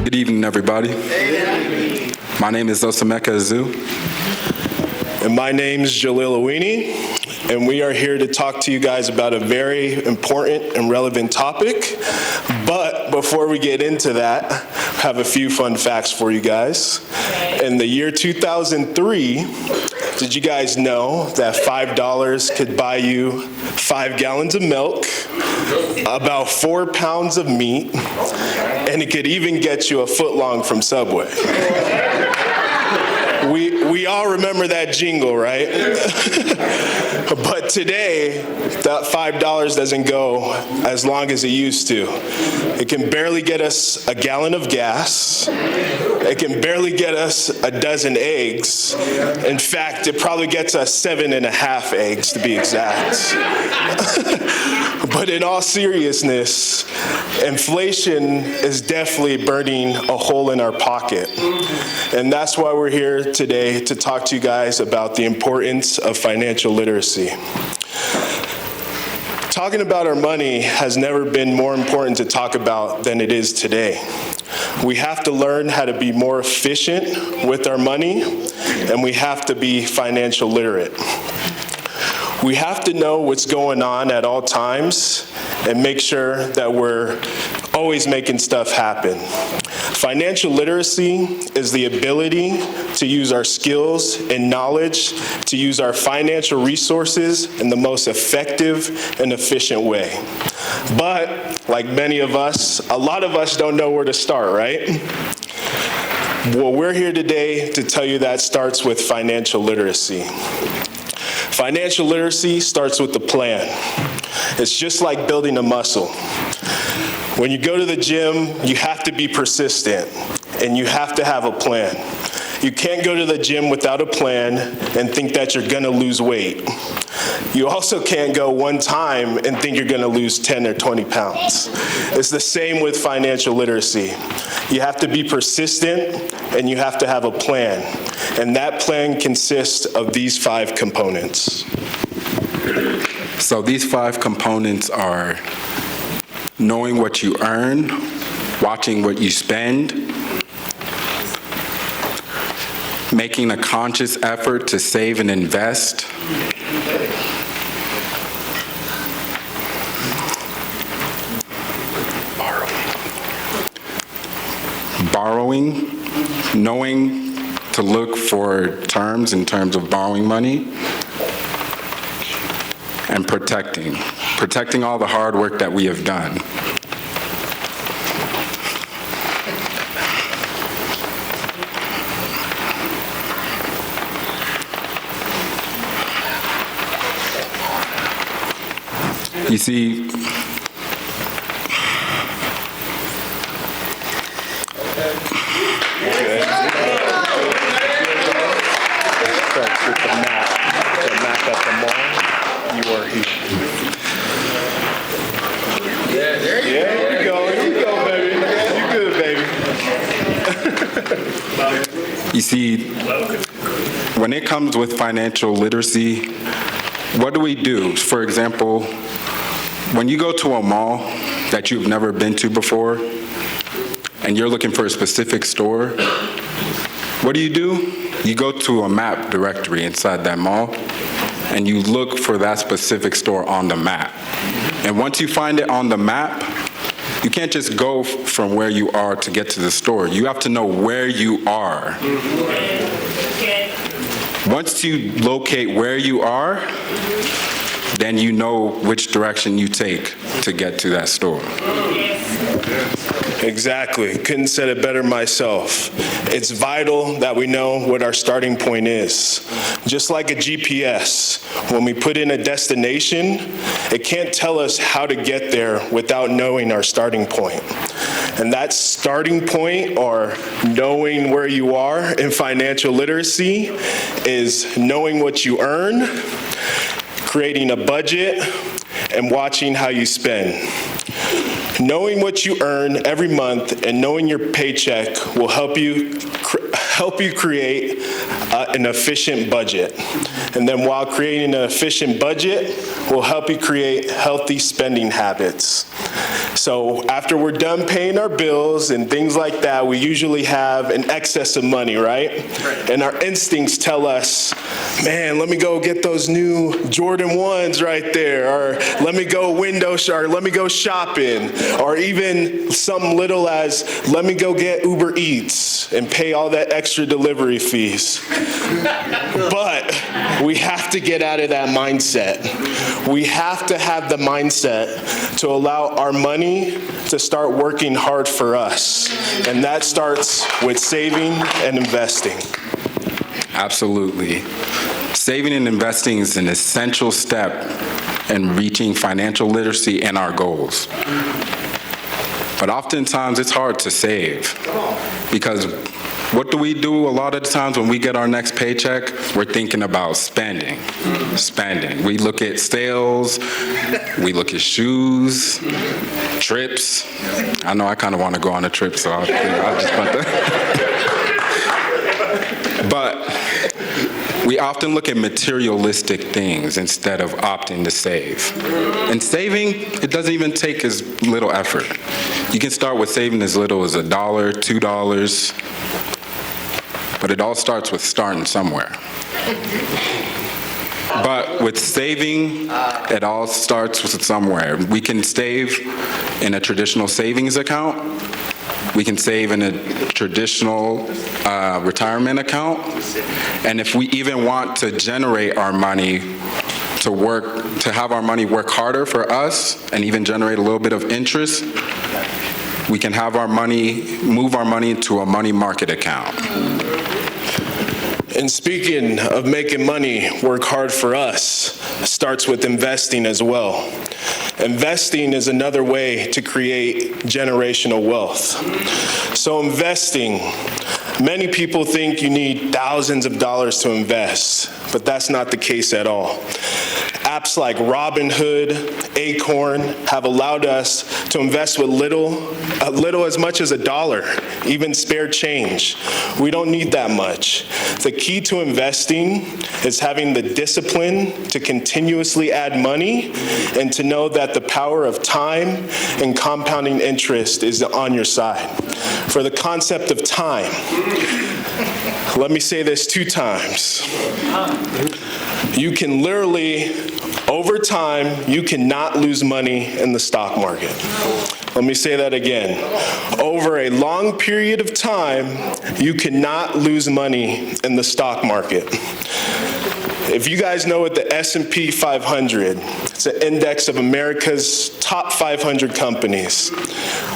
Good evening, everybody. My name is Osemeke Abdul. And my name is Jaleel, Awini, and we are here to talk to you guys about a very important and relevant topic. But before we get into that, I have a few fun facts for you guys. In the year 2003, did you guys know that $5 could buy you 5 gallons of milk, about 4 pounds of meat, and it could even get you a foot-long from Subway? We all remember that jingle, right? But today, that $5 doesn't go as long as it used to. It can barely get us a gallon of gas. It can barely get us a dozen eggs. In fact, it probably gets us 7.5 eggs, to be exact. But in all seriousness, inflation is definitely burning a hole in our pocket. And that's why we're here today to talk to you guys about the importance of financial literacy. Talking about our money has never been more important to talk about than it is today. We have to learn how to be more efficient with our money, and we have to be financial literate. We have to know what's going on at all times and make sure that we're always making stuff happen. Financial literacy is the ability to use our skills and knowledge to use our financial resources in the most effective and efficient way. But like many of us, a lot of us don't know where to start, right? Well, we're here today to tell you that starts with financial literacy. Financial literacy starts with a plan. It's just like building a muscle. When you go to the gym, you have to be persistent, and you have to have a plan. You can't go to the gym without a plan and think that you're gonna lose weight. You also can't go one time and think you're gonna lose 10 or 20 pounds. It's the same with financial literacy. You have to be persistent, and you have to have a plan. And that plan consists of these 5 components. So these 5 components are knowing what you earn, watching what you spend, making a conscious effort to save and invest, borrowing, knowing to look for terms in terms of borrowing money, and protecting all the hard work that we have done. You see, You see, when it comes with financial literacy, what do we do? For example, when you go to a mall that you've never been to before, and you're looking for a specific store, what do? You go to a map directory inside that mall, and you look for that specific store on the map. And once you find it on the map, you can't just go from where you are to get to the store. You have to know where you are. Once you locate where you are, then you know which direction you take to get to that store. Exactly. Couldn't said it better myself. It's vital that we know what our starting point is. Just like a GPS, when we put in a destination, it can't tell us how to get there without knowing our starting point. And that starting point, or knowing where you are in financial literacy, is knowing what you earn, creating a budget, and watching how you spend. Knowing what you earn every month and knowing your paycheck will help you create an efficient budget. And then while creating an efficient budget will help you create healthy spending habits. So after we're done paying our bills and things like that, we usually have an excess of money, right? And our instincts tell us, man, let me go get those new Jordan 1s right there, or let me go let me go shopping, or even something little as, let me go get Uber Eats and pay all that extra delivery fees. But we have to get out of that mindset. We have to have the mindset to allow our money to start working hard for us. And that starts with saving and investing. Absolutely. Saving and investing is an essential step in reaching financial literacy and our goals. But oftentimes it's hard to save because what do we do a lot of the times when we get our next paycheck? We're thinking about spending. We look at sales, we look at shoes, trips. I know I kind of want to go on a trip, so I'll just put that. But we often look at materialistic things instead of opting to save. And saving, it doesn't even take as little effort. You can start with saving as little as $1, $2, but it all starts with starting somewhere. But with saving, it all starts with somewhere. We can save in a traditional savings account. We can save in a traditional retirement account. And if we even want to generate our money to have our money work harder for us and even generate a little bit of interest, we can have our money, move our money into a money market account. And speaking of making money work hard for us, starts with investing as well. Investing is another way to create generational wealth. So investing, many people think you need thousands of dollars to invest, but that's not the case at all. Apps like Robinhood, Acorn have allowed us to invest with little as much as $1, even spare change. We don't need that much. The key to investing is having the discipline to continuously add money and to know that the power of time and compounding interest is on your side. For the concept of time, let me say this 2 times. You can literally, over time, you cannot lose money in the stock market. Let me say that again. Over a long period of time, you cannot lose money in the stock market. If you guys know what the S&P 500, it's an index of America's top 500 companies.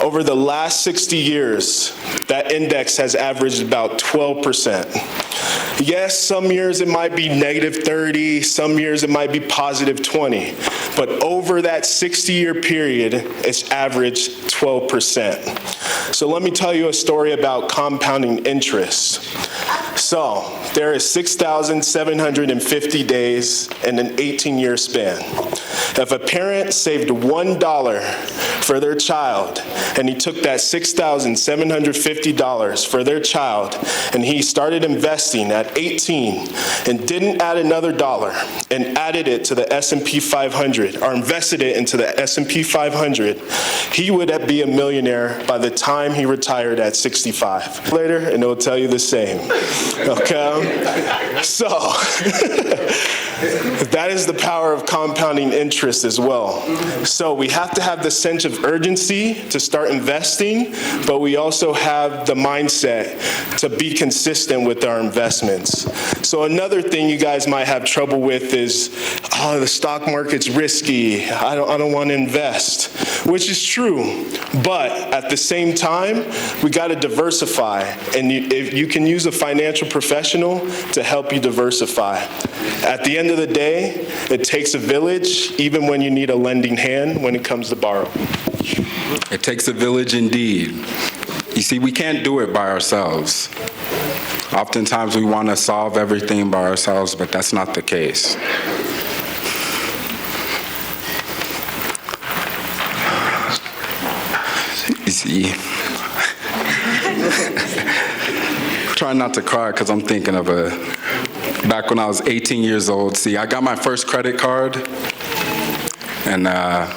Over the last 60 years, that index has averaged about 12%. Yes, some years it might be negative 30, some years it might be positive 20, but over that 60-year period, it's averaged 12%. So let me tell you a story about compounding interest. So there is 6,750 days in an 18-year span. If a parent saved $1 for their child, and he took that $6,750 for their child, and he started investing at 18, and didn't add another dollar, and added it to the S&P 500, or invested it into the S&P 500, he would be a millionaire by the time he retired at 65. Later, and it'll tell you the same. Okay? So, that is the power of compounding interest as well. So we have to have the sense of urgency to start investing, but we also have the mindset to be consistent with our investments. So another thing you guys might have trouble with is, oh, the stock market's risky. I don't want to invest, which is true. But at the same time, we got to diversify. And if you can use a financial professional to help you diversify. At the end of the day, it takes a village, even when you need a lending hand when it comes to borrow. It takes a village indeed. You see, we can't do it by ourselves. Oftentimes we want to solve everything by ourselves, but that's not the case. You see, trying not to cry because I'm thinking of back when I was 18 years old. See, I got my first credit card, and I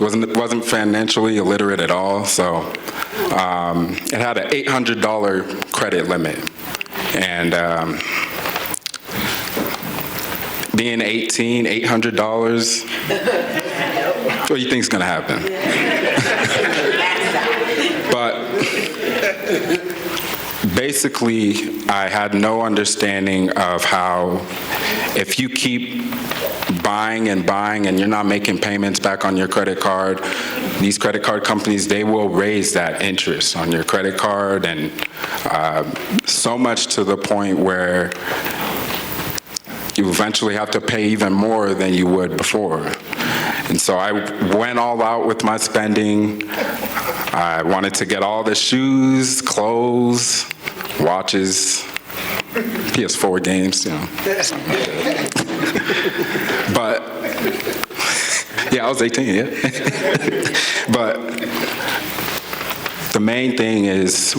wasn't financially illiterate at all, so it had an $800 credit limit. And being 18, $800, what do you think's gonna happen? But basically, I had no understanding of how if you keep buying and buying and you're not making payments back on your credit card, these credit card companies, they will raise that interest on your credit card, and so much to the point where you eventually have to pay even more than you would before. And so I went all out with my spending. I wanted to get all the shoes, clothes, watches, PS4 games, you know. But, yeah, I was 18, yeah. But the main thing is,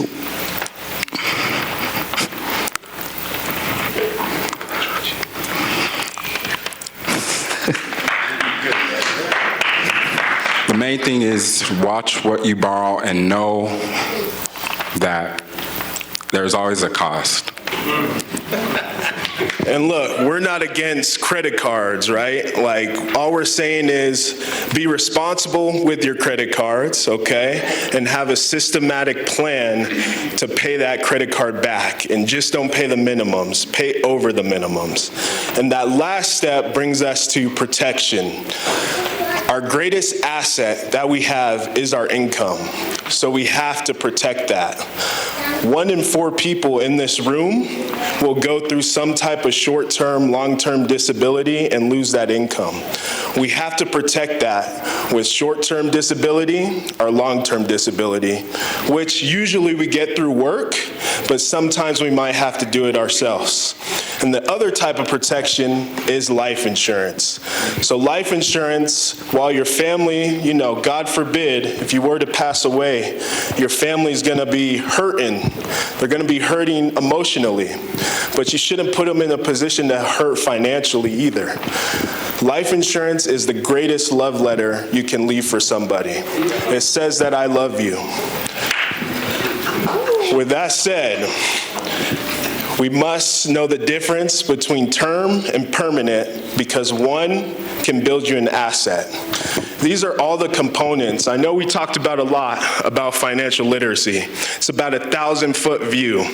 watch what you borrow and know that there's always a cost. And look, we're not against credit cards, right? Like, all we're saying is be responsible with your credit cards, okay? And have a systematic plan to pay that credit card back. And just don't pay the minimums, pay over the minimums. And that last step brings us to protection. Our greatest asset that we have is our income, so we have to protect that. 1 in 4 people in this room will go through some type of short-term, long-term disability and lose that income. We have to protect that with short-term disability or long-term disability, which usually we get through work, but sometimes we might have to do it ourselves. And the other type of protection is life insurance. So life insurance, while your family, you know, God forbid, if you were to pass away, your family's gonna be hurting. They're gonna be hurting emotionally, but you shouldn't put them in a position to hurt financially either. Life insurance is the greatest love letter you can leave for somebody. It says that I love you. With that said, we must know the difference between term and permanent, because one can build you an asset. These are all the components. I know we talked about a lot about financial literacy. It's about a 1,000-foot view.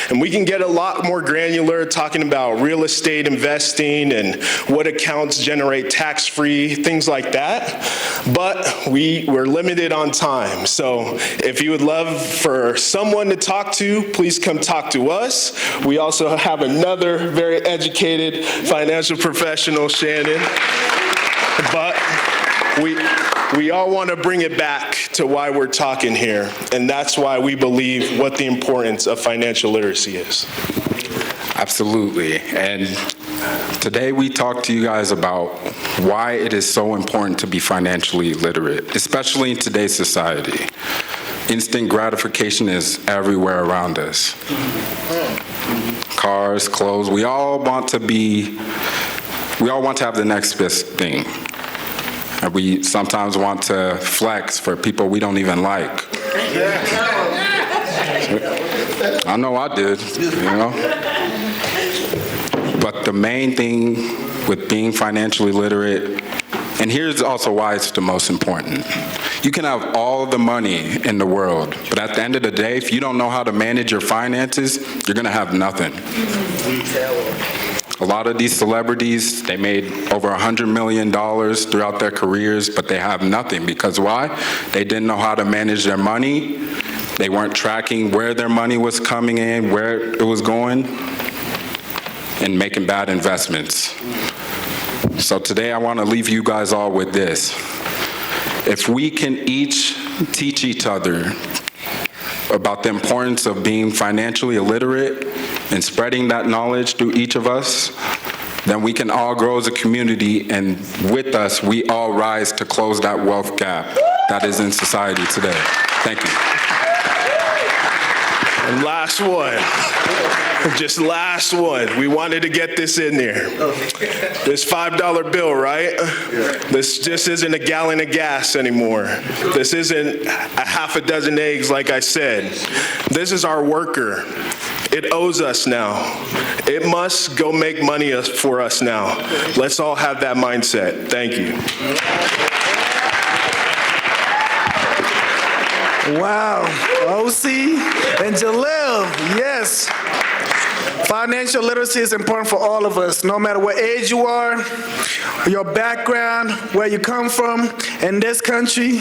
And we can get a lot more granular talking about real estate investing and what accounts generate tax-free, things like that. But we're limited on time. So if you would love for someone to talk to, please come talk to us. We also have another very educated financial professional, Shannon. But we all want to bring it back to why we're talking here, and that's why we believe what the importance of financial literacy is. Absolutely. And today we talk to you guys about why it is so important to be financially literate, especially in today's society. Instant gratification is everywhere around us. Cars, clothes, we all want to have the next best thing. And we sometimes want to flex for people we don't even like. I know I did, you know? But the main thing with being financially literate, and here's also why it's the most important. You can have all the money in the world, but at the end of the day, if you don't know how to manage your finances, you're gonna have nothing. A lot of these celebrities, they made over $100 million throughout their careers, but they have nothing. Because why? They didn't know how to manage their money. They weren't tracking where their money was coming in, where it was going, and making bad investments. So today I want to leave you guys all with this. If we can each teach each other about the importance of being financially illiterate and spreading that knowledge through each of us, then we can all grow as a community, and with us, we all rise to close that wealth gap that is in society today. Thank you. And last one, just last one. We wanted to get this in there. This $5 bill, right? This just isn't a gallon of gas anymore. This isn't a half a dozen eggs, like I said. This is our worker. It owes us now. It must go make money for us now. Let's all have that mindset. Thank you. Wow, OC and Jaleel, yes. Financial literacy is important for all of us, no matter what age you are, your background, where you come from. In this country,